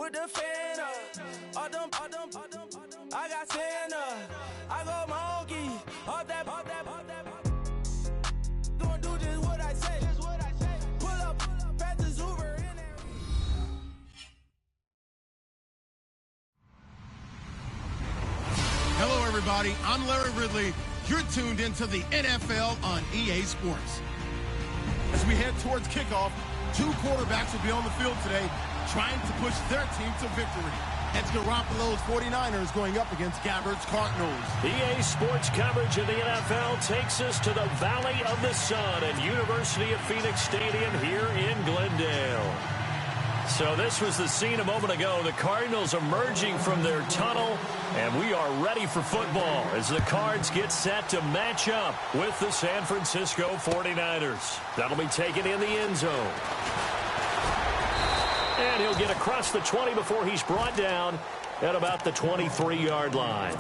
Put the fan up. All them. I got Santa. I go monkey. Off that. Gonna do just what I say. Pull up, pass the Uber in there. Hello, everybody. I'm Larry Ridley. You're tuned into the NFL on EA Sports. As we head towards kickoff, two quarterbacks will be on the field today trying to push their team to victory. It's Garoppolo's 49ers going up against Gabbard's Cardinals. EA Sports coverage of the NFL takes us to the Valley of the Sun at University of Phoenix Stadium here in Glendale. So this was the scene a moment ago. The Cardinals emerging from their tunnel, and we are ready for football as the Cards get set to match up with the San Francisco 49ers. That'll be taken in the end zone. And he'll get across the 20 before he's brought down at about the 23-yard line.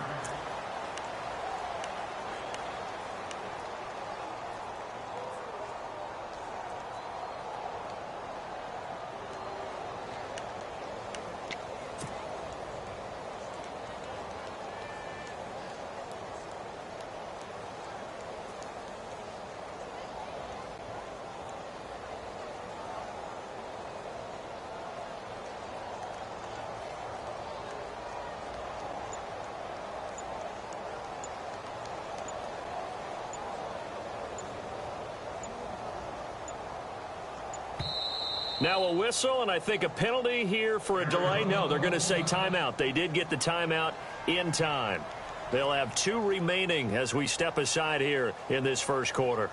Now a whistle, and I think a penalty here for a delay. No, they're going to say timeout. They did get the timeout in time. They'll have 2 remaining as we step aside here in this first quarter.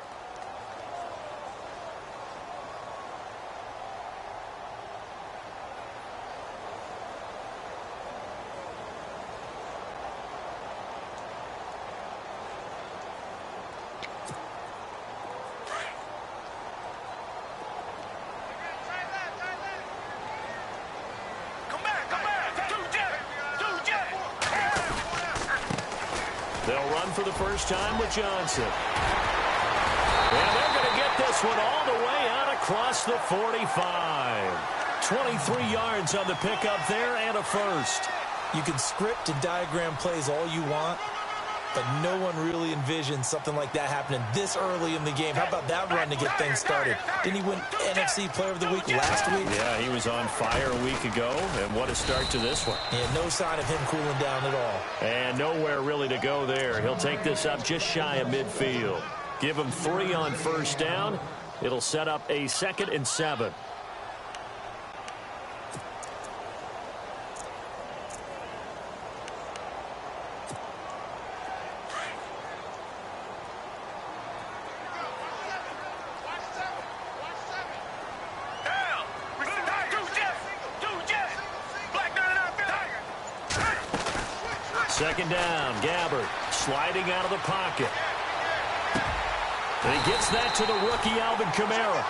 They'll run for the first time with Johnson. And they're going to get this one all the way out across the 45. 23 yards on the pickup there and a first. You can script and diagram plays all you want, but no one really envisioned something like that happening this early in the game. How about that run to get things started? Didn't he win NFC Player of the Week last week? Yeah, he was on fire a week ago, and what a start to this one. Yeah, no sign of him cooling down at all. And nowhere really to go there. He'll take this up just shy of midfield. Give him 3 on first down. It'll set up a 2nd and 7. Second down, Gabbard sliding out of the pocket. And he gets that to the rookie, Alvin Kamara.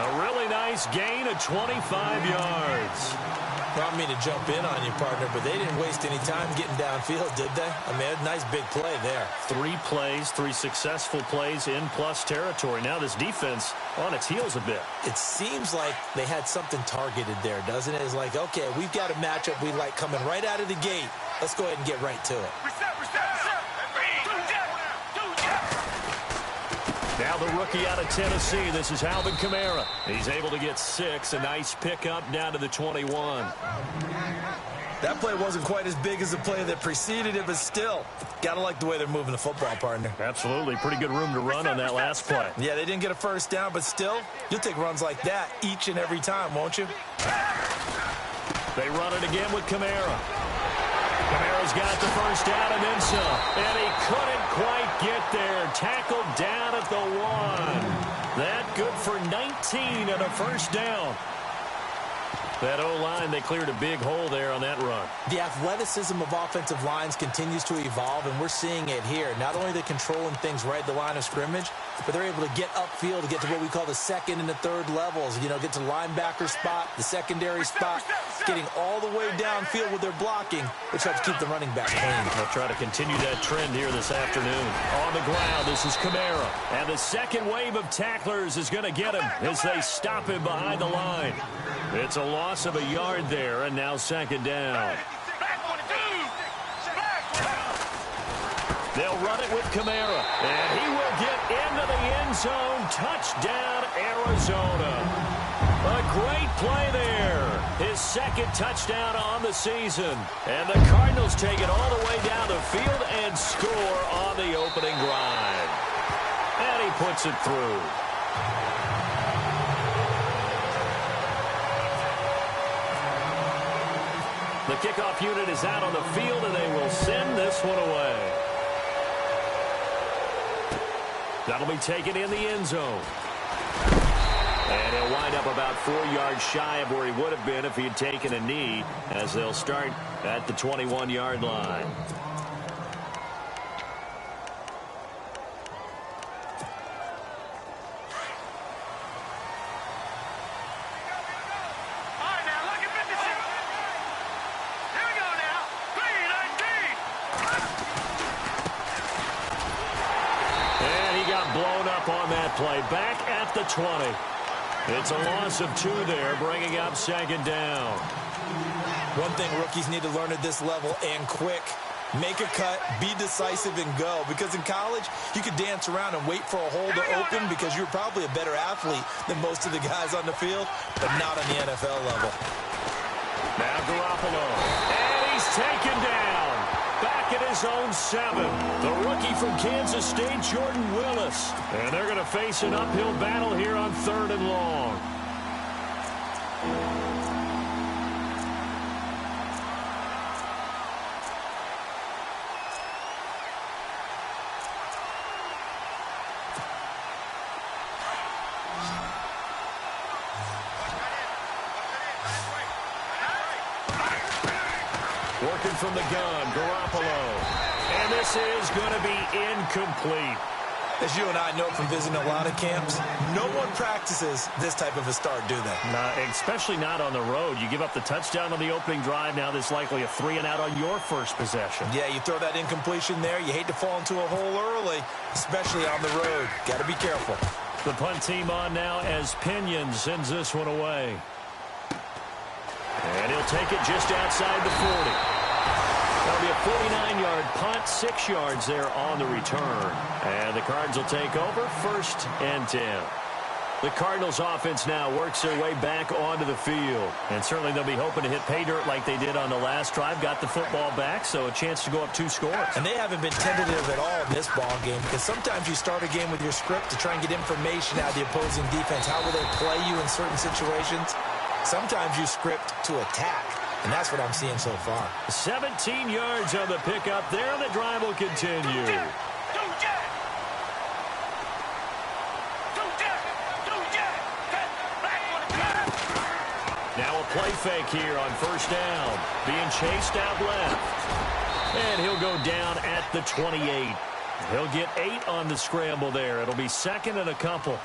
A really nice gain of 25 yards. Well, I mean to jump in on you, partner, but they didn't waste any time getting downfield, did they? I mean, a nice big play there. 3 plays, 3 successful plays in plus territory. Now this defense on its heels a bit. It seems like they had something targeted there, doesn't it? It's like, okay, we've got a matchup we like coming right out of the gate. Let's go ahead and get right to it. Now the rookie out of Tennessee. This is Alvin Kamara. He's able to get 6. A nice pickup down to the 21. That play wasn't quite as big as the play that preceded it, but still, gotta like the way they're moving the football, partner. Absolutely. Pretty good room to run on that last play. Yeah, they didn't get a first down, but still, you'll take runs like that each and every time, won't you? They run it again with Kamara. Kamara's got the first down and then some. And he couldn't quite get there. Tackled down at the 1. That good for 19 and a first down. That O-line, they cleared a big hole there on that run. The athleticism of offensive lines continues to evolve, and we're seeing it here. Not only are they controlling things right at the line of scrimmage, but they're able to get upfield to get to what we call the second and the third levels. You know, get to linebacker spot, the secondary spot, getting all the way downfield with their blocking, which helps keep the running back clean. They'll try to continue that trend here this afternoon. On the ground, this is Kamara. And the second wave of tacklers is going to get him as they stop him behind the line. It's a loss of a yard there, and now second down. They'll run it with Kamara, and he will get into the end zone. Touchdown, Arizona. A great play there. His second touchdown on the season. And the Cardinals take it all the way down the field and score on the opening drive. And he puts it through. The kickoff unit is out on the field, and they will send this one away. That'll be taken in the end zone. And he'll wind up about 4 yards shy of where he would have been if he had taken a knee, as they'll start at the 21-yard line. Blown up on that play. Back at the 20. It's a loss of 2 there, bringing up second down. One thing rookies need to learn at this level, and quick. Make a cut, be decisive, and go. Because in college, you could dance around and wait for a hole to open because you're probably a better athlete than most of the guys on the field, but not on the NFL level. Now Garoppolo. And he's taken down. Back at his own 7. The rookie from Kansas State, Jordan Willis. And they're going to face an uphill battle here on 3rd and long. Working from the gun, Garoppolo. And this is going to be incomplete. As you and I know from visiting a lot of camps, no one practices this type of a start, do they? Especially not on the road. You give up the touchdown on the opening drive. Now there's likely a 3-and-out on your first possession. Yeah, you throw that incompletion there. You hate to fall into a hole early, especially on the road. Got to be careful. The punt team on now as Pinion sends this one away. And he'll take it just outside the 40. That'll be a 49-yard punt, 6 yards there on the return. And the Cards will take over 1st and 10. The Cardinals offense now works their way back onto the field. And certainly they'll be hoping to hit pay dirt like they did on the last drive. Got the football back, so a chance to go up 2 scores. And they haven't been tentative at all in this ball game, because sometimes you start a game with your script to try and get information out of the opposing defense. How will they play you in certain situations? Sometimes you script to attack. And that's what I'm seeing so far. 17 yards on the pickup there, and the drive will continue. Now a play fake here on 1st down. Being chased out left. And he'll go down at the 28. He'll get 8 on the scramble there. It'll be 2nd and a couple.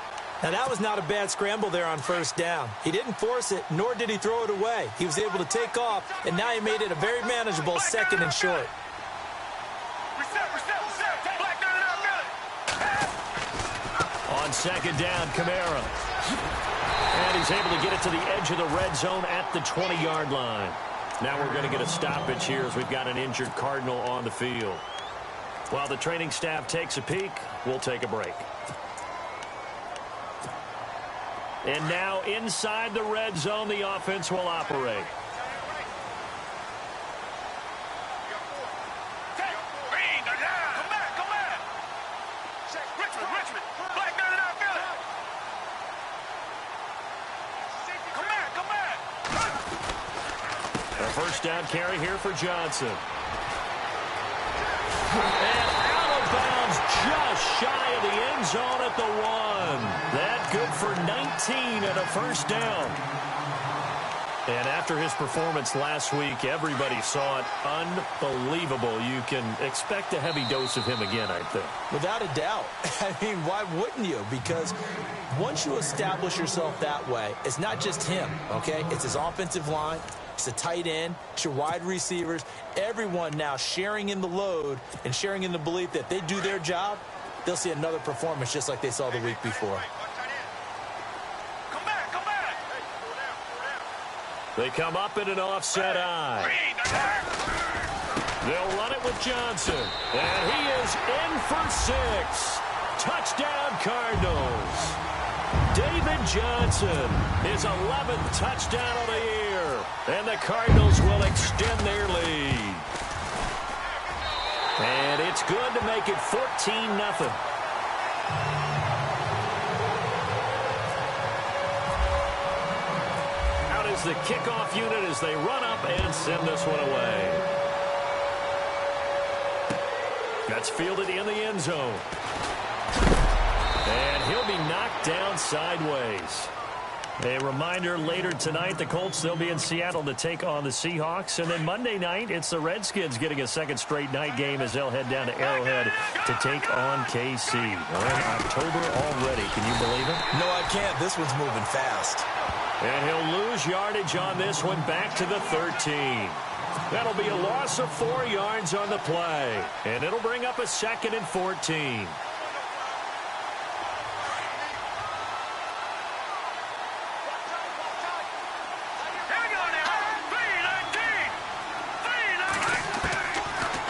Now, that was not a bad scramble there on 1st down. He didn't force it, nor did he throw it away. He was able to take off, and now he made it a very manageable 2nd and short. On 2nd down, Kamara. And he's able to get it to the edge of the red zone at the 20-yard line. Now we're going to get a stoppage here as we've got an injured Cardinal on the field. While the training staff takes a peek, we'll take a break. And now inside the red zone, the offense will operate. A 1st down carry here for Johnson. And out of bounds just shy of the end zone at the 1. That good for 19 and a 1st down. And after his performance last week, everybody saw it. Unbelievable. You can expect a heavy dose of him again, I think. Without a doubt. I mean, why wouldn't you? Because once you establish yourself that way, it's not just him, okay? It's his offensive line. It's the tight end. It's your wide receivers. Everyone now sharing in the load and sharing in the belief that they do their job, they'll see another performance just like they saw the week before. They come up in an offset eye. They'll run it with Johnson. And he is in for 6. Touchdown, Cardinals. David Johnson, his 11th touchdown of the year. And the Cardinals will extend their lead. And it's good to make it 14-0. The kickoff unit as they run up and send this one away. That's fielded in the end zone. And he'll be knocked down sideways. A reminder, later tonight, the Colts, they'll be in Seattle to take on the Seahawks. And then Monday night, it's the Redskins getting a second straight night game as they'll head down to Arrowhead to take on KC. We're in October already. Can you believe it? No, I can't. This one's moving fast. And he'll lose yardage on this one back to the 13. That'll be a loss of 4 yards on the play. And it'll bring up a 2nd and 14.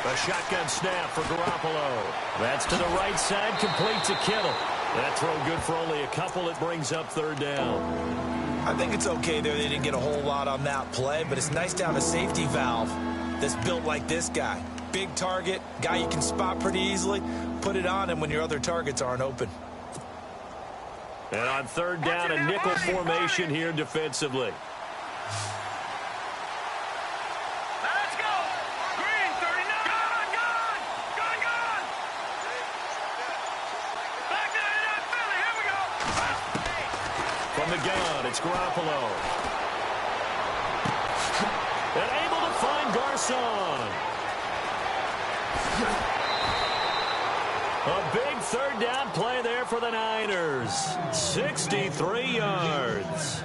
A shotgun snap for Garoppolo. That's to the right side, complete to Kittle. That throw good for only a couple. It brings up 3rd down. I think it's okay there. They didn't get a whole lot on that play, but it's nice to have a safety valve that's built like this guy. Big target, guy you can spot pretty easily. Put it on him when your other targets aren't open. And on 3rd down, a nickel formation here defensively. Let's go. Green, 39. Gone. Back to that Philly. Here we go. From the gun, it's Garoppolo. And able to find Garcon. A big 3rd down play there for the Niners. 63 yards.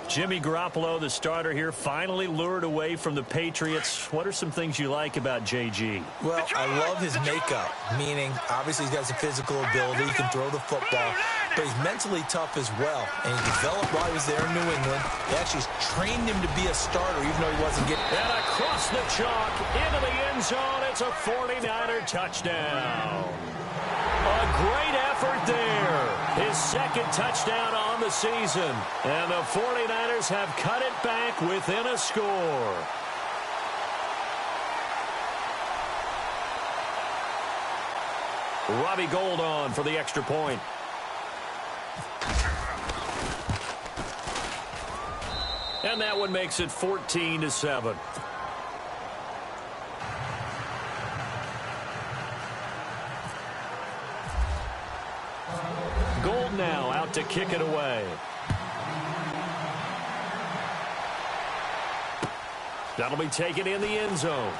Jimmy Garoppolo, the starter here, finally lured away from the Patriots. What are some things you like about JG? Well, I love his makeup, meaning obviously he's got some physical ability. He can throw the football, but he's mentally tough as well. And he developed while he was there in New England. They actually trained him to be a starter, even though he wasn't getting... And across the chalk, into the end zone, it's a 49er touchdown. A great effort there. His 2nd touchdown on the season. And the 49ers have cut it back within a score. Robbie Gould on for the extra point. And that one makes it 14-7. Gould now out to kick it away. That'll be taken in the end zone.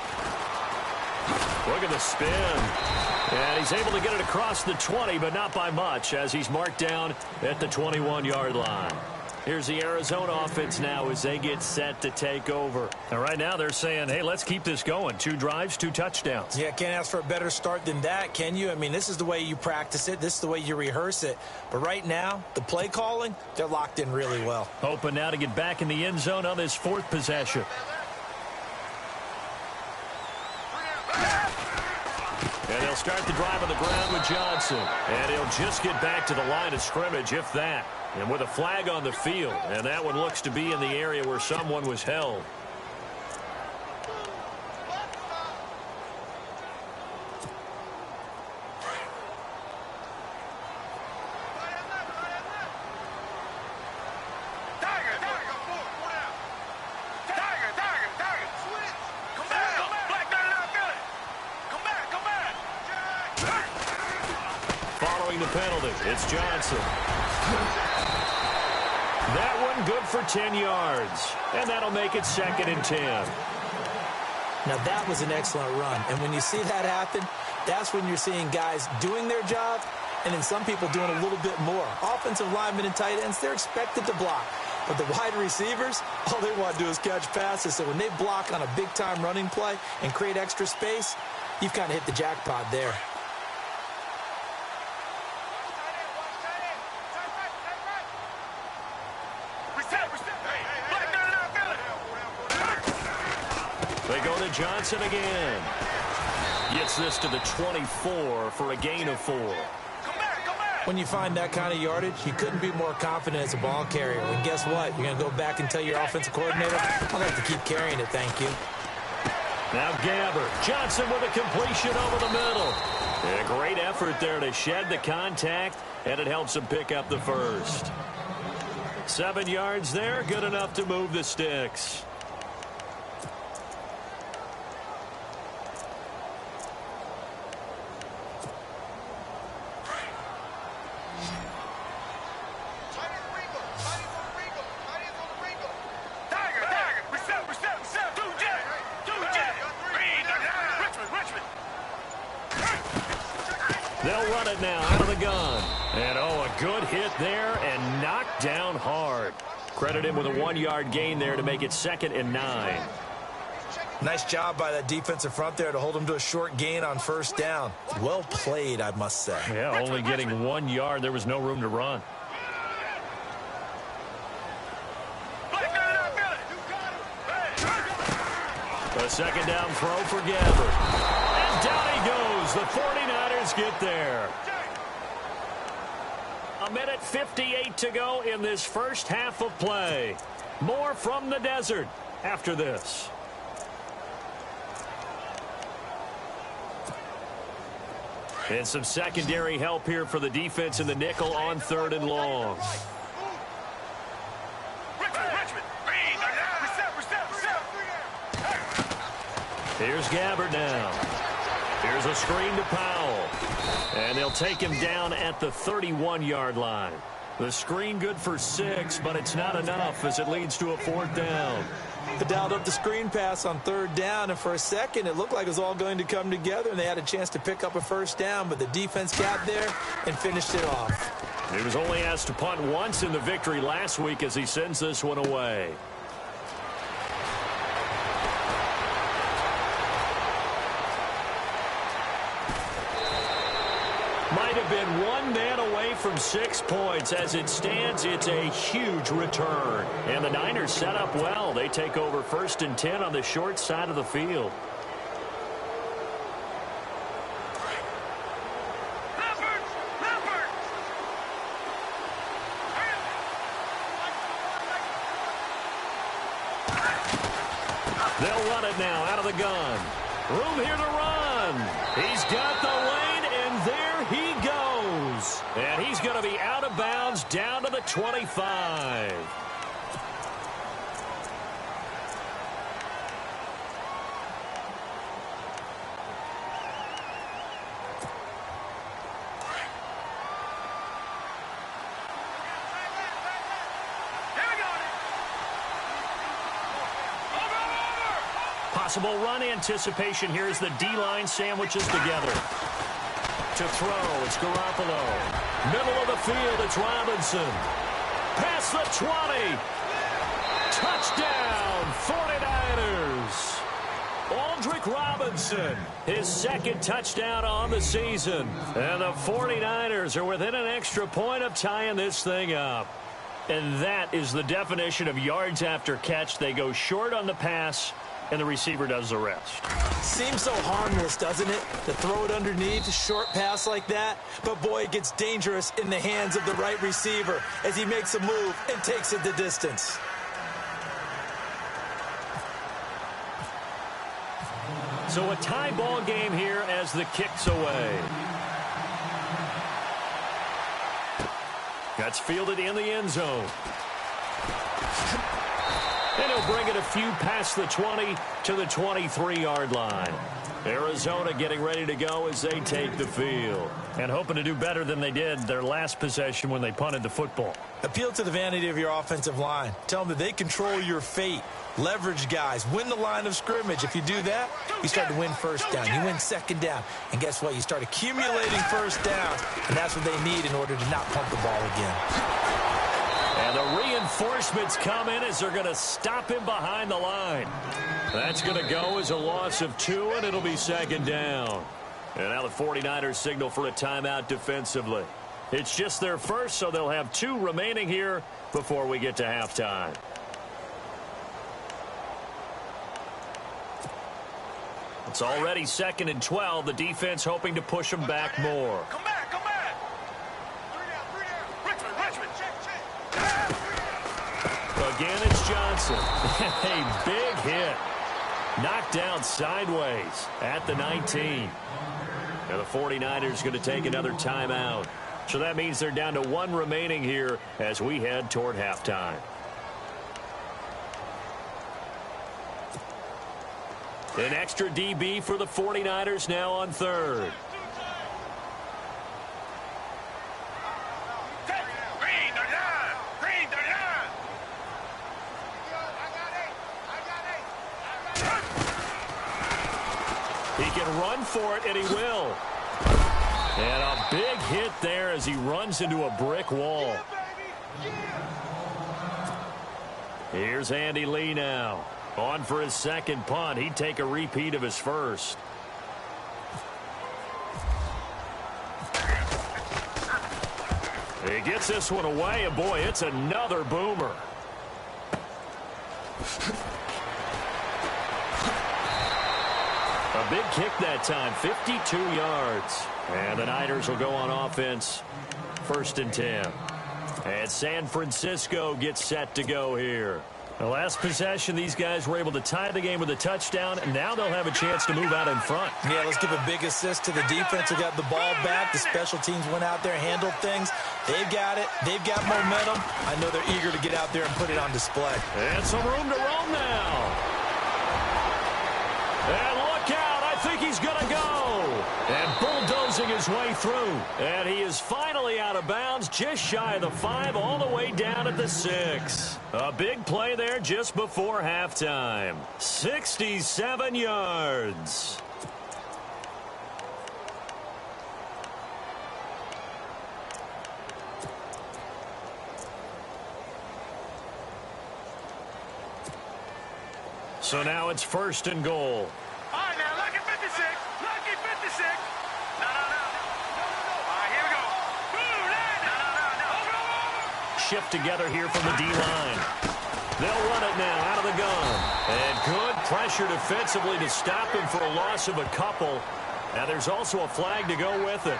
Look at the spin. And he's able to get it across the 20, but not by much, as he's marked down at the 21-yard line. Here's the Arizona offense now as they get set to take over. And right now they're saying, hey, let's keep this going. 2 drives, 2 touchdowns. Yeah, can't ask for a better start than that, can you? I mean, this is the way you practice it. This is the way you rehearse it. But right now, the play calling, they're locked in really well. Hoping now to get back in the end zone on this 4th possession. And they'll start the drive on the ground with Johnson. And he'll just get back to the line of scrimmage, if that. And with a flag on the field. And that one looks to be in the area where someone was held. Following the penalty, it's Johnson. That one one, good for 10 yards. And that'll make it 2nd and 10. Now, that was an excellent run. And when you see that happen, that's when you're seeing guys doing their job and then some people doing a little bit more. Offensive linemen and tight ends, they're expected to block. But the wide receivers, all they want to do is catch passes. So when they block on a big-time running play and create extra space, you've kind of hit the jackpot there. They go to Johnson again. Gets this to the 24 for a gain of 4. When you find that kind of yardage, you couldn't be more confident as a ball carrier. And guess what? You're going to go back and tell your offensive coordinator, I'd like to keep carrying it, thank you. Now Gabbert. Johnson with a completion over the middle. And a great effort there to shed the contact, and it helps him pick up the first. 7 yards there, good enough to move the sticks. They'll run it now out of the gun. And, oh, a good hit there and knocked down hard. Credit him with a 1-yard gain there to make it 2nd and 9. Nice job by that defensive front there to hold him to a short gain on first down. Well played, I must say. Yeah, only getting 1 yard. There was no room to run. A 2nd down throw for Gabbert. And down he goes. The 49ers get there. 1:58 to go in this first half of play. More from the desert after this. And some secondary help here for the defense in the nickel on 3rd and long. Here's Gabbert now. Here's a screen to Powell. And they'll take him down at the 31-yard line. The screen good for 6, but it's not enough as it leads to a 4th down. They dialed up the screen pass on 3rd down, and for a second it looked like it was all going to come together, and they had a chance to pick up a 1st down, but the defense got there and finished it off. He was only asked to punt once in the victory last week as he sends this one away. Might have been one man away from 6 points. As it stands, it's a huge return. And the Niners set up well. They take over 1st and 10 on the short side of the field. They'll run it now out of the gun. Room here to run. He's got the lane, and there he goes. And he's going to be out of bounds down to the 25. Possible run anticipation here as the D-line sandwiches together. To throw, it's Garoppolo. Middle of the field, it's Robinson. Past the 20. Touchdown, 49ers. Aldrick Robinson, his 2nd touchdown on the season. And the 49ers are within an extra point of tying this thing up. And that is the definition of yards after catch. They go short on the pass, and the receiver does the rest. Seems so harmless, doesn't it? To throw it underneath, a short pass like that. But, boy, it gets dangerous in the hands of the right receiver as he makes a move and takes it the distance. So a tie ball game here as the kick's away. That's fielded in the end zone. And he'll bring it a few past the 20 to the 23-yard line. Arizona getting ready to go as they take the field. And hoping to do better than they did their last possession when they punted the football. Appeal to the vanity of your offensive line. Tell them that they control your fate. Leverage guys. Win the line of scrimmage. If you do that, you start to win first down. You win second down. And guess what? You start accumulating first downs. And that's what they need in order to not punt the ball again. And the reinforcements come in as they're going to stop him behind the line. That's going to go as a loss of 2, and it'll be second down. And now the 49ers signal for a timeout defensively. It's just their first, so they'll have 2 remaining here before we get to halftime. It's already 2nd and 12. The defense hoping to push them back more. Come back, come back. 3 down. Richmond. Again, it's Johnson. A big hit. Knocked down sideways at the 19. Now the 49ers going to take another timeout. So that means they're down to 1 remaining here as we head toward halftime. An extra DB for the 49ers now on 3rd. He can run for it, and he will. And a big hit there as he runs into a brick wall. Here's Andy Lee now. On for his second punt. He'd take a repeat of his first. He gets this one away, and boy, it's another boomer. A big kick that time, 52 yards. And the Niners will go on offense, 1st and 10. And San Francisco gets set to go here. The last possession, these guys were able to tie the game with a touchdown, and now they'll have a chance to move out in front. Yeah, let's give a big assist to the defense who got the ball back. The special teams went out there, handled things. They've got it. They've got momentum. I know they're eager to get out there and put it on display. And some room to roam now. And look out. I think he's going to go. And bulldozing his way through. And he is finally out of bounds, just shy of the 5, all the way down at the 6. A big play there just before halftime. 67 yards. So now it's 1st and goal. All right, now, lucky 56. Lucky 56. No. All right, here we go. No. Shift together here from the D-line. They'll run it now out of the gun. And good pressure defensively to stop him for a loss of a couple. Now there's also a flag to go with it.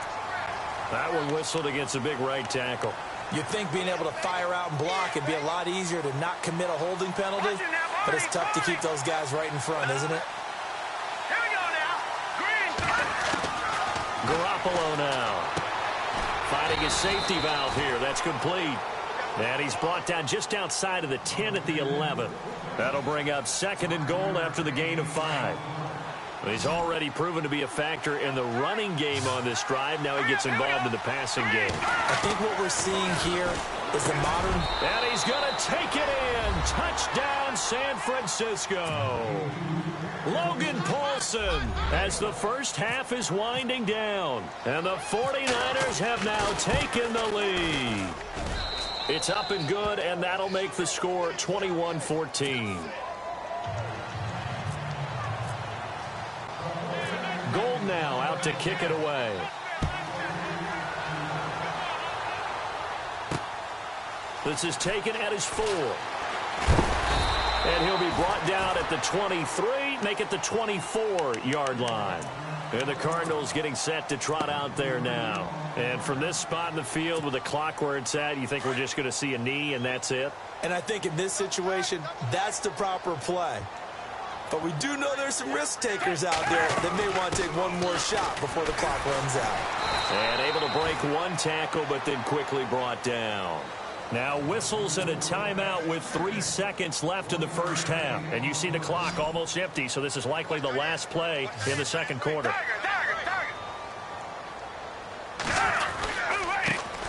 That one whistled against a big right tackle. You'd think being able to fire out and block would be a lot easier to not commit a holding penalty, but it's tough to keep those guys right in front, isn't it? Here we go now. Green. Garoppolo now. Finding his safety valve here. That's complete. And he's brought down just outside of the 10 at the 11. That'll bring up 2nd and goal after the gain of 5. He's already proven to be a factor in the running game on this drive. Now he gets involved in the passing game. I think what we're seeing here is the modern... And he's going to take it in. Touchdown, San Francisco. Logan Paulson as the first half is winding down. And the 49ers have now taken the lead. It's up and good, and that'll make the score 21-14. Gold now out to kick it away. This is taken at his 4. And he'll be brought down at the 23, make it the 24-yard line. And the Cardinals getting set to trot out there now. And from this spot in the field with the clock where it's at, you think we're just going to see a knee and that's it? And I think in this situation, that's the proper play. But we do know there's some risk takers out there that may want to take one more shot before the clock runs out. And able to break one tackle, but then quickly brought down. Now whistles and a timeout with 3 seconds left in the first half. And you see the clock almost empty, so this is likely the last play in the second quarter.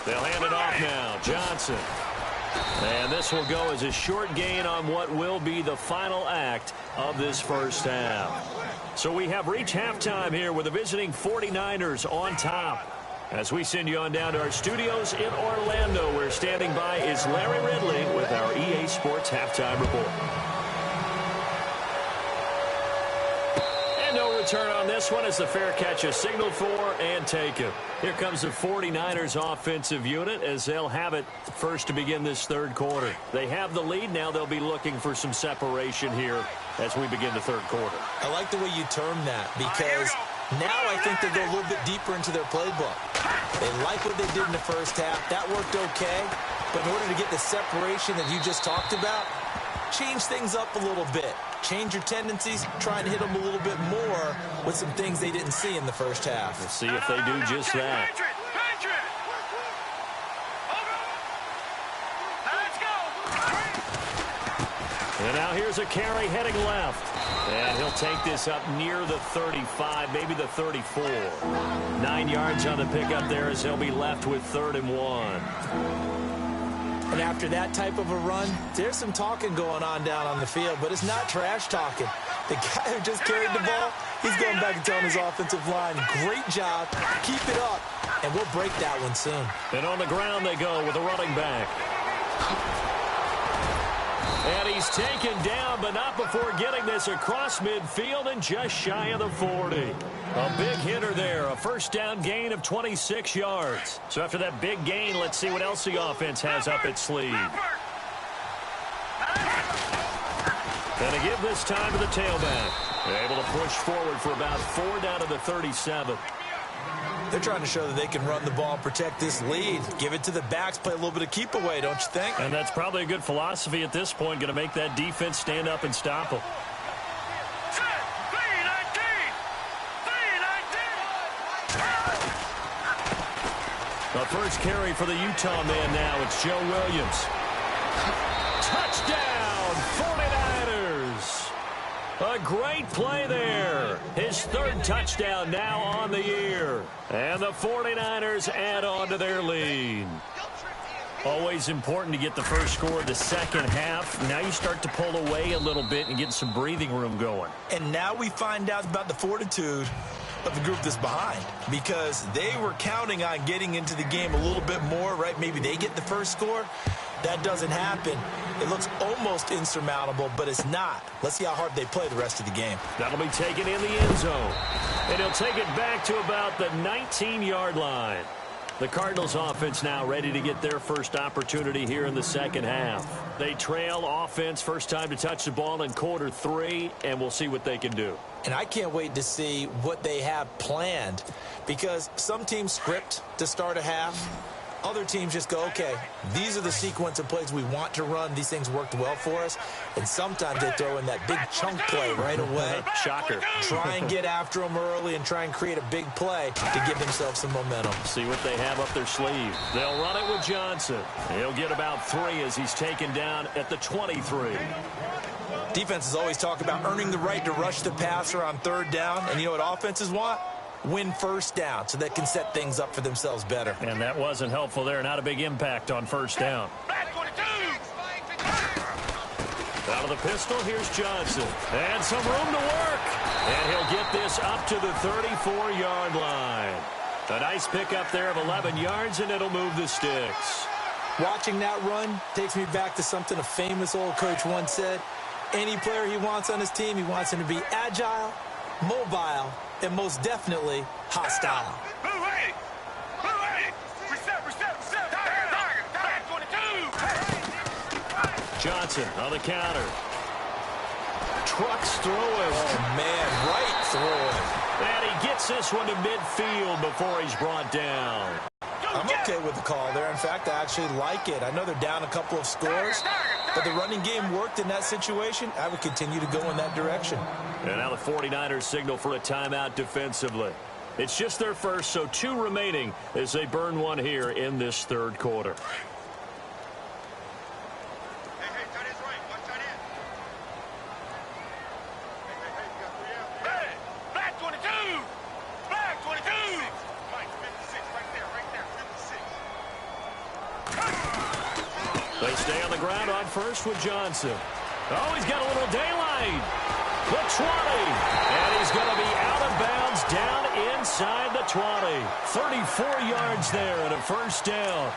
They'll hand it off now. Johnson. And this will go as a short gain on what will be the final act of this first half. So we have reached halftime here with the visiting 49ers on top. As we send you on down to our studios in Orlando, where standing by is Larry Ridley with our EA Sports Halftime Report. And no return on this one as the fair catch is signaled for and taken. Here comes the 49ers offensive unit as they'll have it first to begin this third quarter. They have the lead. Now they'll be looking for some separation here as we begin the third quarter. I like the way you term that because now I think they go a little bit deeper into their playbook. They like what they did in the first half. That worked okay. But in order to get the separation that you just talked about, change things up a little bit. Change your tendencies. Try and hit them a little bit more with some things they didn't see in the first half. Let's see if they do just that. And now here's a carry heading left. And he'll take this up near the 35, maybe the 34. 9 yards on the pickup there as he'll be left with 3rd and 1. And after that type of a run, there's some talking going on down on the field, but it's not trash talking. The guy who just carried the ball, he's going back and telling his offensive line, great job, keep it up, and we'll break that one soon. And on the ground they go with a running back. And he's taken down, but not before getting this across midfield and just shy of the 40. A big hitter there, a first down gain of 26 yards. So after that big gain, let's see what else the offense has up its sleeve. And to give this time to the tailback. They're able to push forward for about 4 down to the 37. They're trying to show that they can run the ball and protect this lead. Give it to the backs, play a little bit of keep away, don't you think? And that's probably a good philosophy at this point, going to make that defense stand up and stop them. The first carry for the Utah man now, it's Joe Williams. Touchdown, 49ers! A great play there. His 3rd touchdown now on the year. And the 49ers add on to their lead. Always important to get the first score of the second half. Now you start to pull away a little bit and get some breathing room going. And now we find out about the fortitude of the group that's behind, because they were counting on getting into the game a little bit more, right? Maybe they get the first score. That doesn't happen. It looks almost insurmountable, but it's not. Let's see how hard they play the rest of the game. That'll be taken in the end zone. And he'll take it back to about the 19-yard line. The Cardinals offense now ready to get their first opportunity here in the second half. They trail offense, first time to touch the ball in quarter 3, and we'll see what they can do. And I can't wait to see what they have planned, because some teams script to start a half. Other teams just go, okay, these are the sequence of plays we want to run. These things worked well for us. And sometimes they throw in that big chunk play right away. Shocker. Try and get after them early and try and create a big play to give themselves some momentum. See what they have up their sleeve. They'll run it with Johnson. He'll get about 3 as he's taken down at the 23. Defenses always talk about earning the right to rush the passer on 3rd down. And you know what offenses want? Win first down so they can set things up for themselves better. And that wasn't helpful there. Not a big impact on first down. Out of the pistol, here's Johnson. And some room to work. And he'll get this up to the 34-yard line. A nice pickup there of 11 yards, and it'll move the sticks. Watching that run takes me back to something a famous old coach once said. Any player he wants on his team, he wants him to be agile, mobile, and most definitely hostile. Johnson on the counter. Trucks throwing. Oh, man, right throwing. And he gets this one to midfield before he's brought down. I'm okay with the call there. In fact, I actually like it. I know they're down a couple of scores, but the running game worked in that situation. I would continue to go in that direction. And now the 49ers signal for a timeout defensively. It's just their first, so 2 remaining as they burn one here in this third quarter. stay on the ground on first with Johnson. Oh, he's got a little daylight. The 20. And he's going to be out of bounds down inside the 20. 34 yards there and a first down.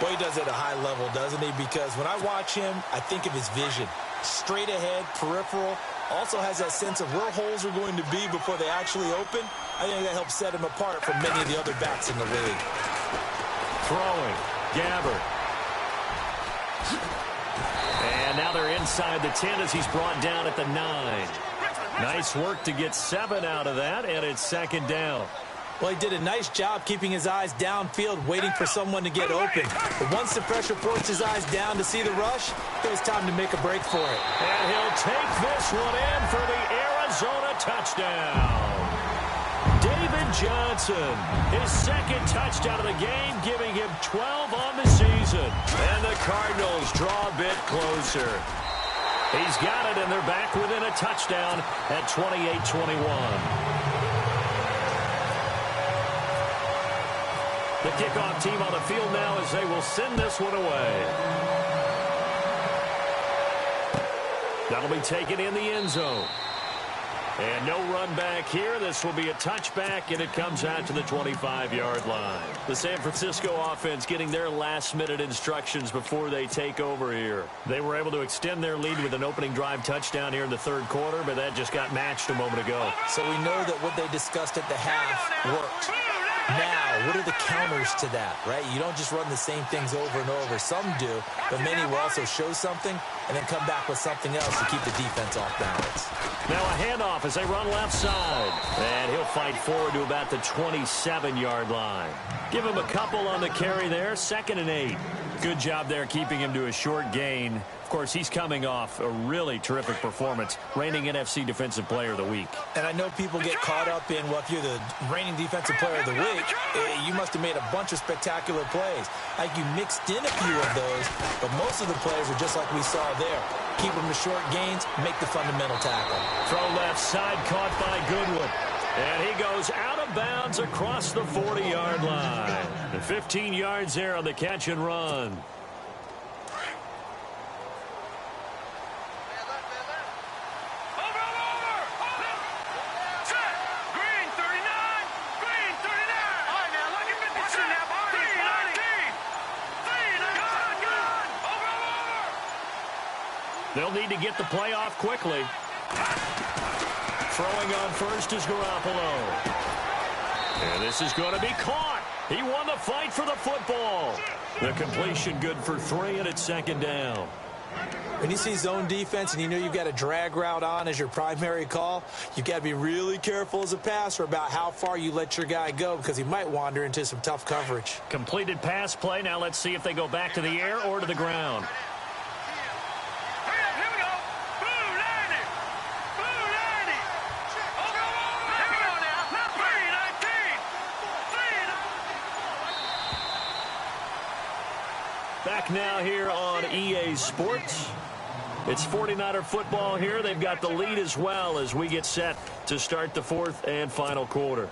Well, he does it at a high level, doesn't he? Because when I watch him, I think of his vision. Straight ahead, peripheral. Also has that sense of where holes are going to be before they actually open. I think that helps set him apart from many of the other backs in the league. Throwing. Gabbert. And now they're inside the 10 as he's brought down at the 9. Nice work to get 7 out of that, and it's second down. Well, he did a nice job keeping his eyes downfield, waiting for someone to get open. But once the pressure forced his eyes down to see the rush, it was time to make a break for it. And he'll take this one in for the Arizona touchdown. David Johnson, his second touchdown of the game, giving him 12 on the season. And the Cardinals draw a bit closer. He's got it, and they're back within a touchdown at 28-21. The kickoff team on the field now as they will send this one away. That'll be taken in the end zone. And no run back here. This will be a touchback, and it comes out to the 25-yard line. The San Francisco offense getting their last-minute instructions before they take over here. They were able to extend their lead with an opening drive touchdown here in the third quarter, but that just got matched a moment ago. So we know that what they discussed at the half worked. Now, what are the counters to that, right? You don't just run the same things over and over. Some do, but many will also show something and then come back with something else to keep the defense off balance. Now a handoff as they run left side. And he'll fight forward to about the 27-yard line. Give him a couple on the carry there, 2nd and 8. Good job there keeping him to a short gain. Of course, he's coming off a really terrific performance, reigning NFC Defensive Player of the Week. And I know people get caught up in, well, if you're the reigning Defensive Player of the Week, you must have made a bunch of spectacular plays. Like you mixed in a few of those, but most of the plays are just like we saw there. Keep them to short gains, make the fundamental tackle. Throw left side, caught by Goodwin. And he goes out of bounds across the 40-yard line. And 15 yards there on the catch and run. They'll need to get the play off quickly. Throwing on first is Garoppolo. And this is going to be caught. He won the fight for the football. The completion good for 3, and it's second down. When you see zone defense and you know you've got a drag route on as your primary call, you've got to be really careful as a passer about how far you let your guy go because he might wander into some tough coverage. Completed pass play. Now let's see if they go back to the air or to the ground. Back now here on EA Sports. It's 49er football here. They've got the lead as well as we get set to start the fourth and final quarter.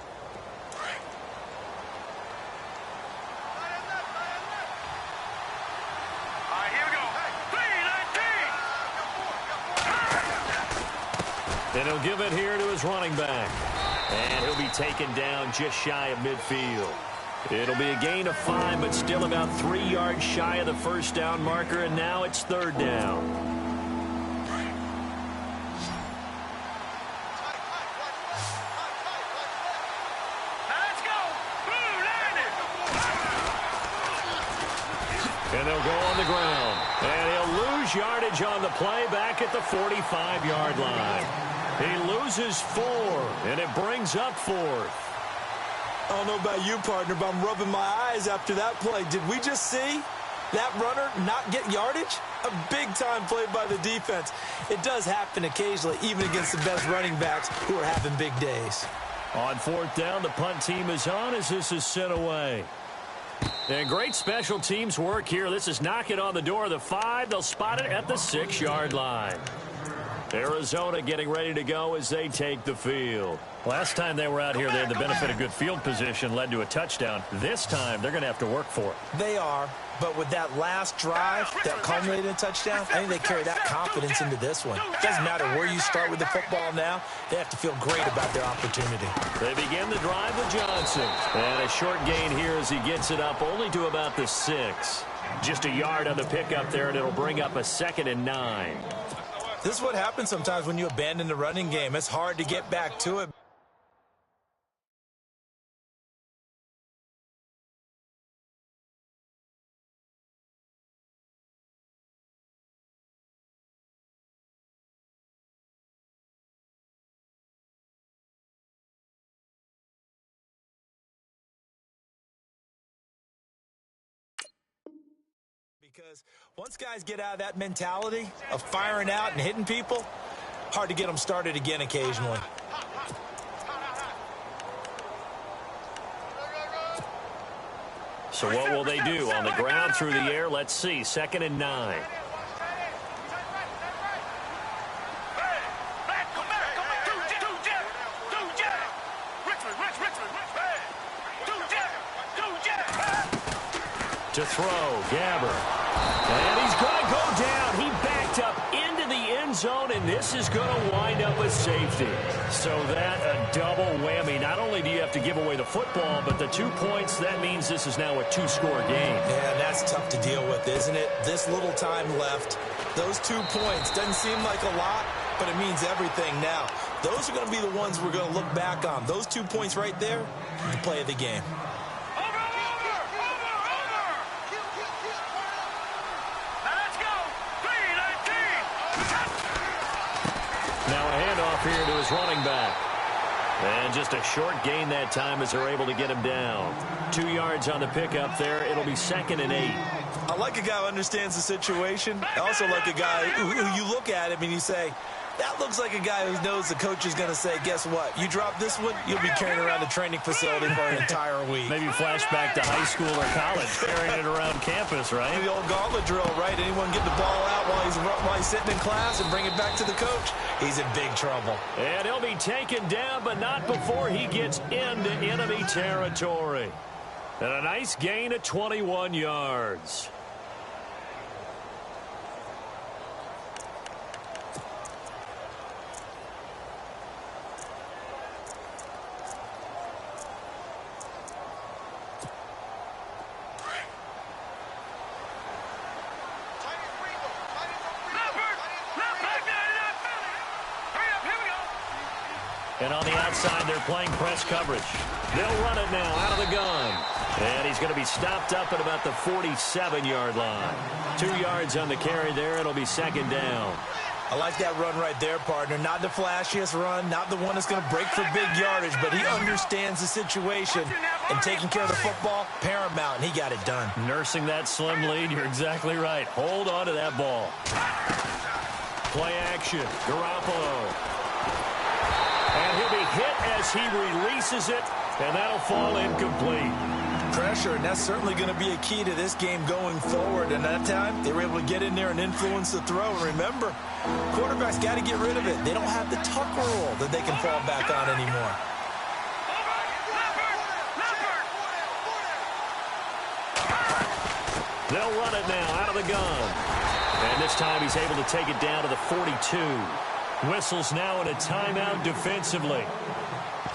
And he'll give it here to his running back. And he'll be taken down just shy of midfield. It'll be a gain of 5, but still about 3 yards shy of the first down marker, and now it's third down. Let's go! And they'll go on the ground. And he'll lose yardage on the play back at the 45-yard line. He loses 4, and it brings up 4th. I don't know about you, partner, but I'm rubbing my eyes after that play. Did we just see that runner not get yardage? A big-time play by the defense. It does happen occasionally, even against the best running backs who are having big days. On 4th down, the punt team is on as this is sent away. And great special teams work here. This is knocking on the door of the 5. They'll spot it at the 6-yard line. Arizona getting ready to go as they take the field. Last time they were out here, they had the benefit of good field position, led to a touchdown. This time, they're going to have to work for it. They are, But with that last drive that culminated in a touchdown, I think they carry that confidence into this one. It doesn't matter where you start with the football now. They have to feel great about their opportunity. They begin the drive with Johnson. And a short gain here as he gets it up only to about the 6. Just a yard on the pickup there, and it'll bring up a 2nd and 9. This is what happens sometimes when you abandon the running game. It's hard to get back to it. Because once guys get out of that mentality of firing out and hitting people, hard to get them started again occasionally. So what will they do? On the ground, through the air, let's see. 2nd and 9. To throw, Gabbert. And he's going to go down. He backed up into the end zone, and this is going to wind up a safety. So that a double whammy. Not only do you have to give away the football, but the 2 points, that means this is now a 2-score game. Yeah, that's tough to deal with, isn't it? This little time left. Those 2 points doesn't seem like a lot, but it means everything now. Those are going to be the ones we're going to look back on. Those 2 points right there, the play of the game. Here to his running back. And just a short gain that time as they're able to get him down. 2 yards on the pickup there. It'll be 2nd and 8. I like a guy who understands the situation. I also like a guy who you look at him and you say, that looks like a guy who knows the coach is going to say, guess what? You drop this one, you'll be carrying around the training facility for an entire week. Maybe flashback to high school or college, carrying it around campus, right? The old gauntlet drill, right? Anyone get the ball out while he's sitting in class and bring it back to the coach? He's in big trouble. And he'll be taken down, but not before he gets into enemy territory. And a nice gain of 21 yards. And on the outside, they're playing press coverage. They'll run it now out of the gun. And he's going to be stopped up at about the 47-yard line. 2 yards on the carry there. It'll be 2nd down. I like that run right there, partner. Not the flashiest run, not the one that's going to break for big yardage, but he understands the situation. And taking care of the football, paramount, and he got it done. Nursing that slim lead, you're exactly right. Hold on to that ball. Play action, Garoppolo. And he'll be hit as he releases it, and that'll fall incomplete. Pressure, and that's certainly going to be a key to this game going forward. And that time, they were able to get in there and influence the throw. And remember, quarterbacks got to get rid of it. They don't have the Tucker rule that they can fall back on anymore. They'll run it now out of the gun. And this time he's able to take it down to the 42. Whistles now in a timeout defensively.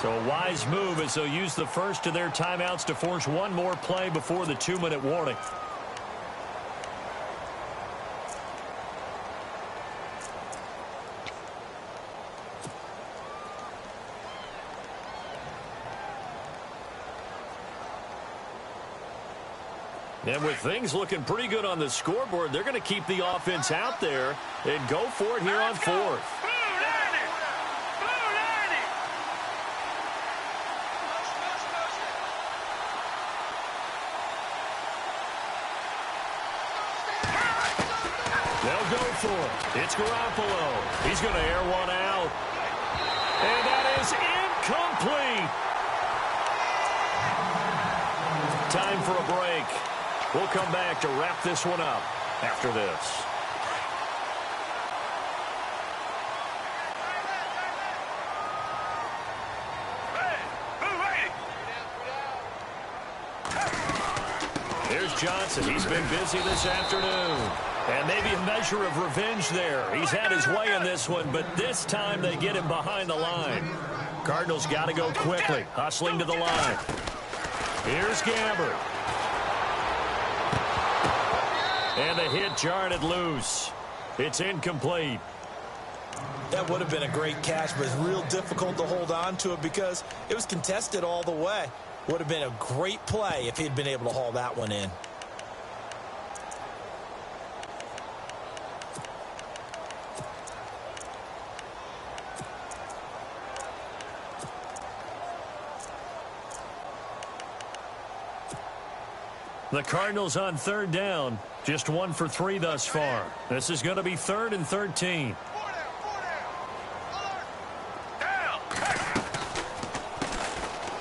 So a wise move as they'll use the first of their timeouts to force one more play before the 2-minute warning. And with things looking pretty good on the scoreboard, they're going to keep the offense out there and go for it here on 4th. They'll go for it. It's Garoppolo. He's going to air one out. And that is incomplete. Time for a break. We'll come back to wrap this one up after this. Here's Johnson. He's been busy this afternoon. And maybe a measure of revenge there. He's had his way in this one, but this time they get him behind the line. Cardinals got to go quickly, hustling to the line. Here's Gabbert. And the hit jarred it loose. It's incomplete. That would have been a great catch, but it's real difficult to hold on to it because it was contested all the way. Would have been a great play if he'd been able to haul that one in. The Cardinals on third down, just 1 for 3 thus far. This is going to be 3rd and 13.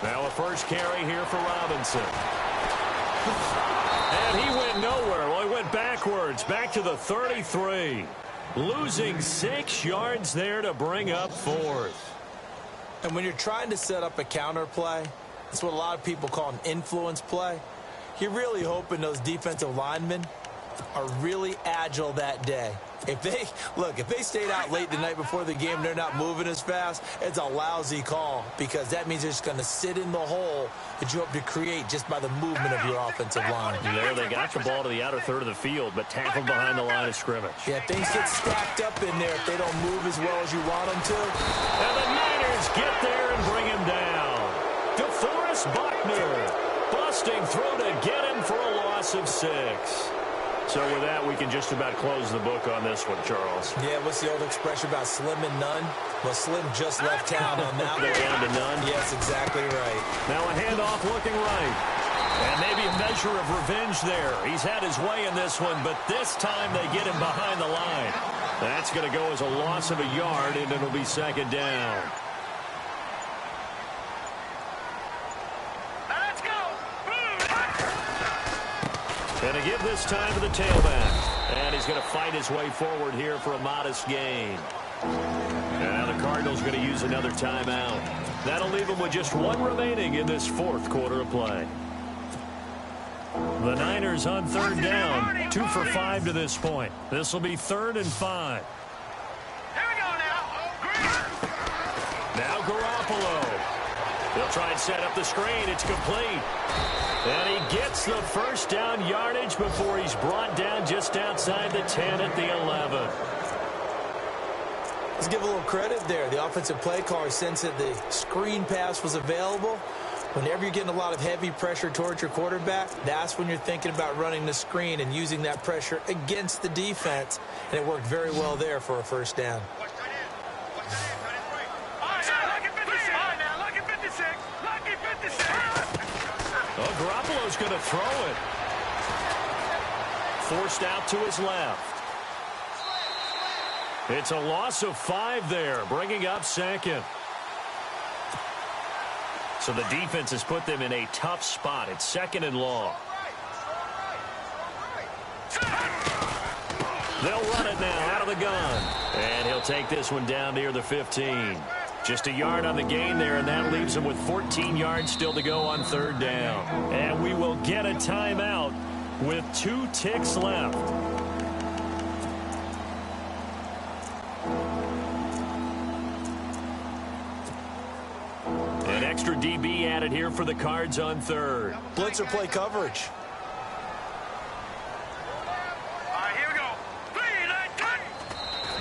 Now a first carry here for Robinson. And he went nowhere. Well, he went backwards, back to the 33. Losing 6 yards there to bring up 4th. And when you're trying to set up a counter play, that's what a lot of people call an influence play. You're really hoping those defensive linemen are really agile that day. If they stayed out late the night before the game, they're not moving as fast, it's a lousy call because that means they're just going to sit in the hole that you hope to create just by the movement of your offensive line. There they got the ball to the outer third of the field, but tackled behind the line of scrimmage. Yeah, things get stacked up in there if they don't move as well as you want them to. And the Niners get there and bring him down. DeForest Buckner busting through to get him for a loss of 6. So with that, we can just about close the book on this one, Charles. Yeah, what's the old expression about slim and none? Well, Slim just left town on that one. They're down to none? Yes, exactly right. Now a handoff looking right. And maybe a measure of revenge there. He's had his way in this one, but this time they get him behind the line. That's going to go as a loss of a yard, and it'll be 2nd down. And a give this time to the tailback. And he's going to fight his way forward here for a modest gain. And now the Cardinals going to use another timeout. That'll leave them with just 1 remaining in this 4th quarter of play. The Niners on 3rd down. 2 for 5 to this point. This will be 3rd and 5. Here we go now. Now Garoppolo. They'll try and set up the screen. It's complete. And he gets the first down yardage before he's brought down just outside the 10 at the 11. Let's give a little credit there. The offensive play caller sensed that the screen pass was available. Whenever you're getting a lot of heavy pressure towards your quarterback, that's when you're thinking about running the screen and using that pressure against the defense. And it worked very well there for a first down. Oh, Garoppolo's going to throw it. Forced out to his left. It's a loss of 5 there, bringing up 2nd. So the defense has put them in a tough spot. It's 2nd and long. They'll run it now out of the gun. And he'll take this one down near the 15. Just a yard on the gain there, and that leaves them with 14 yards still to go on 3rd down. And we will get a timeout with 2 ticks left. An extra DB added here for the Cards on 3rd. Blitzer play coverage.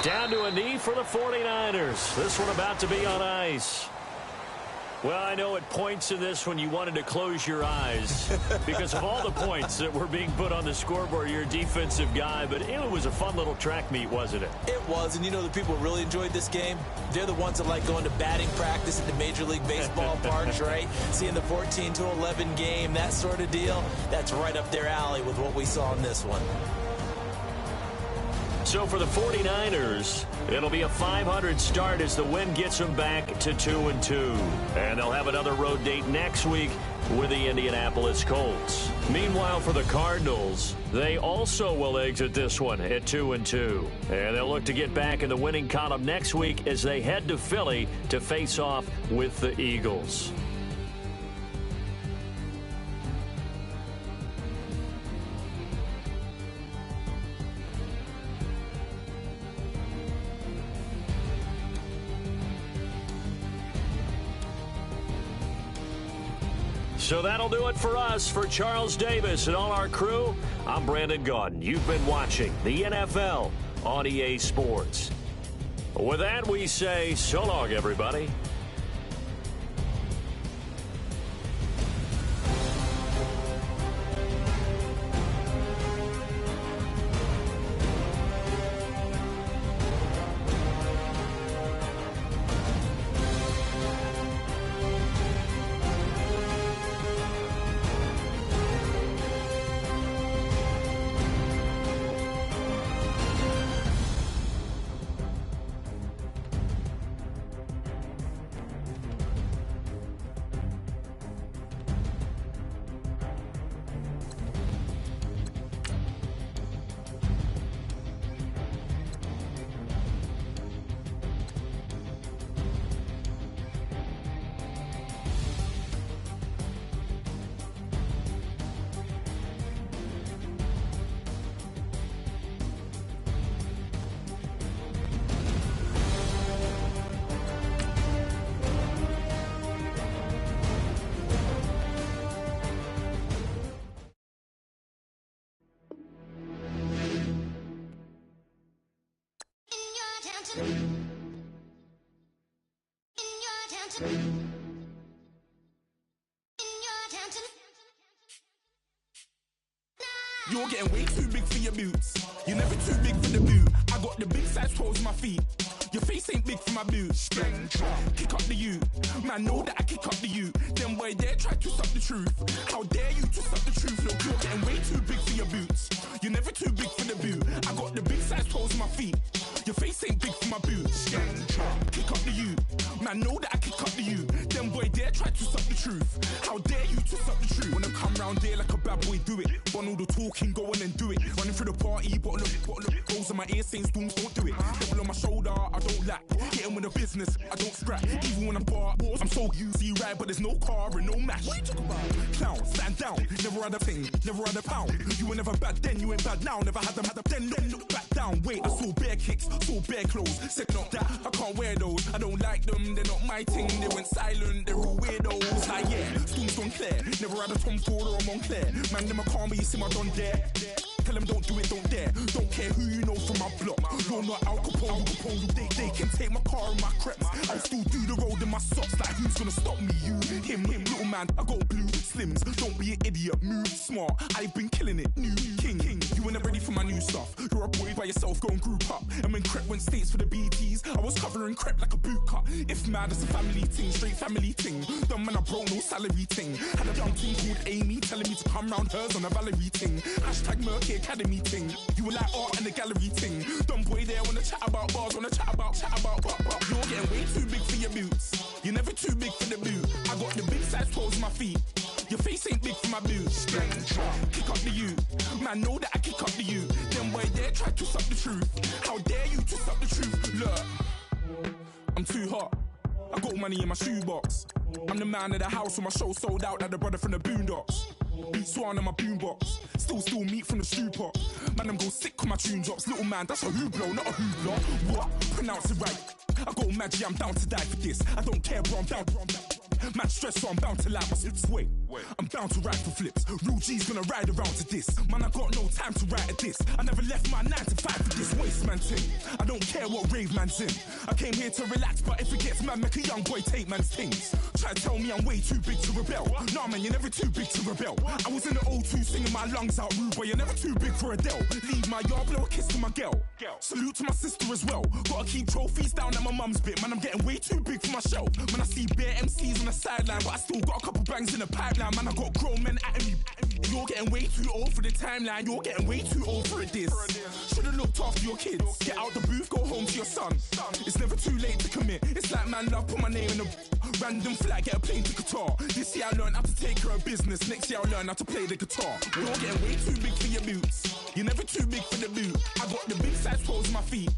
Down to a knee for the 49ers. This one about to be on ice. Well, I know at points in this when you wanted to close your eyes because of all the points that were being put on the scoreboard. You're a defensive guy, but it was a fun little track meet, wasn't it? It was, and you know the people who really enjoyed this game? They're the ones that like going to batting practice at the Major League Baseball parks, right? Seeing the 14-11 game, that sort of deal. That's right up their alley with what we saw in this one. So for the 49ers, it'll be a 500 start as the win gets them back to 2-2. And they'll have another road date next week with the Indianapolis Colts. Meanwhile, for the Cardinals, they also will exit this one at 2-2. And they'll look to get back in the winning column next week as they head to Philly to face off with the Eagles. So that'll do it for us. For Charles Davis and all our crew, I'm Brandon Gaudin. You've been watching the NFL on EA Sports. With that, we say so long, everybody. You're getting way too big for your boots. You're never too big for the boot. I got the big size toes on my feet. Your face ain't big for my boots. Kick up the you. Man, know that I kick up the you. Them boy there try to stop the truth. How dare you to stop the truth? Look, you're getting way too big for your boots. You're never too big for the boot. I got the big size toes on my feet. Your face ain't big for my boots. Kick up the you. Man, know that I kick up the you. Them boy there try to stop the truth. How dare you to stop the truth? Wanna come round there like a bad boy, do it. Want all the talking, go on and do it. Running through the party, bottle up, goes in my ear saying storms, don't do it. Devil on my shoulder, I don't lack. Getting with the business, I don't scrap. Even when I'm bar, I'm so easy right, but there's no car and no match. What you talk about? Clown, stand down, never had a thing, never had a pound. You were never bad then, you ain't bad now. Never had them, then look back down. Wait, I saw bare kicks, saw bare clothes. Said not that, I can't wear those. I don't like them, they're not my thing. They went silent, they're all weirdos. Like yeah, storms don't clear. Never had a Tom Ford or a Montclair. Man, them a call me, you see my don dare. Tell them don't do it, don't dare. Don't care who you know from my block. You're not Al Capone, they can take my car and my creps. I'll still do the road in my socks. Like who's gonna stop me? You, him, little man. I got blue slims. Don't be an idiot, move smart. I've been killing it, new king. You were never ready for my new stuff. You're a boy by yourself, go and group up. And when Crep went states for the BTs, I was covering Crep like a boot cut. If mad, it's a family ting, straight family ting. Dumb man, I broke no salary ting. Had a young ting called Amy telling me to come round hers on a Valerie ting. Hashtag Murky Academy ting. You were like art and the gallery ting. Dumb boy there wanna chat about bars, wanna chat about. You're getting way too big for your boots. You're never too big for the boot. I got the big size toes on my feet. Your face ain't big for my boots. Kick up the you. Man, know that I kick up the you. Them boy there try to stop the truth. How dare you to stop the truth? Look, I'm too hot. I got money in my shoebox. I'm the man of the house when my show sold out like the brother from the Boondocks. Beat Swan in my boombox. Still meat from the stew pot. Man, them go sick when my tune drops. Little man, that's a hooplo, not a hoopla. What? Pronounce it right. I go Maggie, I'm down to die for this. I don't care, bro, I'm down. Man stressed, so I'm bound to like my slips. Wait, I'm bound to ride for flips. Real G's gonna ride around to this. Man, I got no time to write at this. I never left my 9 to 5 for this waste man thing. I don't care what rave man's in. I came here to relax, but if it gets mad, make a young boy take man's things. Try to tell me I'm way too big to rebel. Nah, man, you're never too big to rebel. I was in the O2 singing my lungs out, rude boy. You're never too big for Adele. Leave my yard, blow a kiss to my girl. Salute to my sister as well. Gotta keep trophies down at my mum's bit. Man, I'm getting way too big for my shelf. Man, I see bare MCs on the sideline, but I still got a couple bangs in the pipeline. Man, I got grown men at me. You're getting way too old for the timeline. You're getting way too old for it, this. Should've looked after your kids. Get out the booth, go home to your son. It's never too late to commit. It's like man love, put my name in a random flag, get a plane to Qatar. This year I learned how to take care of business. Next year I'll learn how to play the guitar. You're getting way too big for your boots. You're never too big for the boot. I got the big size toes on my feet.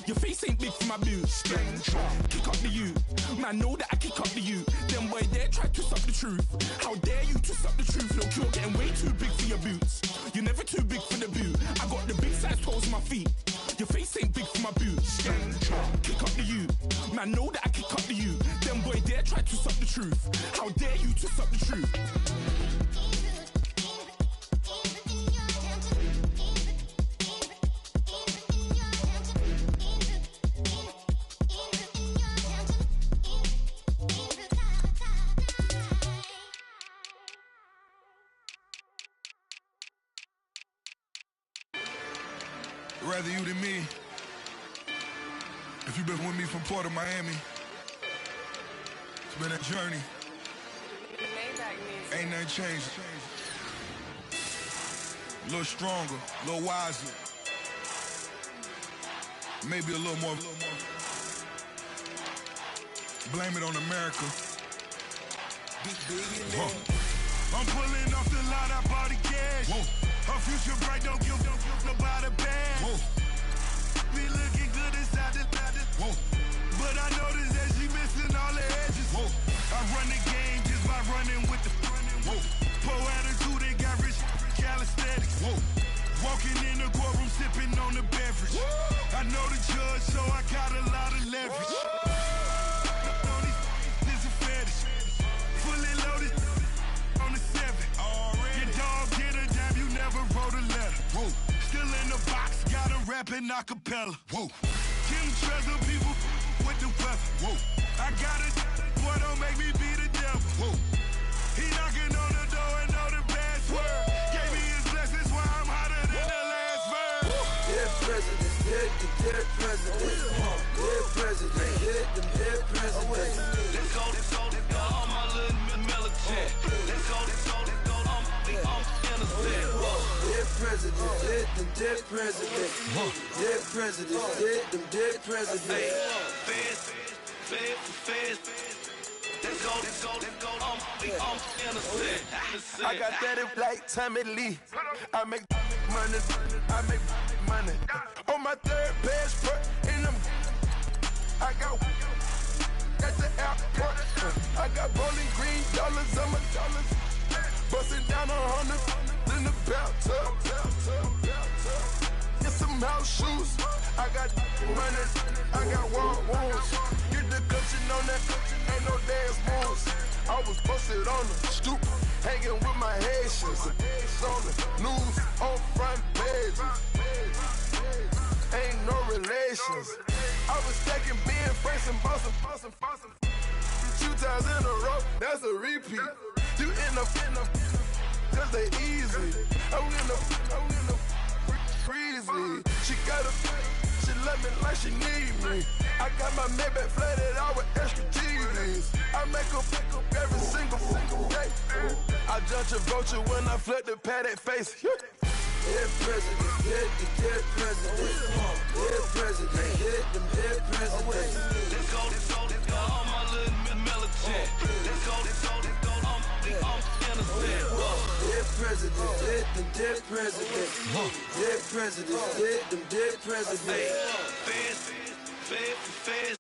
Your face ain't big for my boots. Kick up the you. Man, know that I kick up the you. Them boy there try to stop the truth. How dare you to stop the truth? Look, you're getting way too big for your boots. You're never too big for the boot. I got the big size toes on my feet. Your face ain't big for my boots. Kick up the you. Man, know that I kick up the you. Them boy there try to stop the truth. How dare you to stop the truth? rather you than me. If you've been with me from Port of Miami, it's been a journey. Ain't nothing changed. A little stronger, a little wiser. Maybe a little more. Blame it on America. I'm pulling off the lot, I bought the cash. Her future bright, don't give about a bag. Be looking good inside the but I noticed that she missing all the edges. I run the game just by running with the poor attitude, they got rich calisthenics. Walking in the courtroom, sipping on the beverage. I know the judge, so I got a lot of leverage. This is a fetish. Fully loaded on the 7. Your dog get a dime, you never wrote a letter. Still in the box, got him rapping acapella. Kim Treasure, people with the weapon. I got it, boy, don't make me be the devil. He knocking on the door and know the password. Gave me his blessings while I'm hotter than the last verse. Dead presidents, dead presidents. Dead presidents, dead presidents. Let's go, all my little military. Let's go, I'm innocent. Dead presidents, dead presidents. Dead presidents, dead presidents. Feds. Let's go, I'm innocent. I got that in like Tommy Lee. I make money. On my third passport, and I got at the airport. I got bowling green dollars on my dollars. Busting down 100 in the bathtub. Get some house shoes. I got money. I got war wounds. Get the clutching on that. Ain't no dance moves. I was posted on the stoop, hanging with my Haitians. On the news, on front pages. Ain't no relations. I was stacking being Franks and Boston. 2 times in a row, that's a repeat. You end up, cause they easy. I'm in the freezy. She love me like she need me. I got my Maybach flooded out with extra TVs. I make up every single day. I judge a vulture when I flip the paddock face. Dead presidents, dead presidents. Dead presidents, dead presidents. Let's go, all my little military. Let's go, I'm innocent. Dead presidents, dead presidents. Dead presidents, dead presidents. Feds.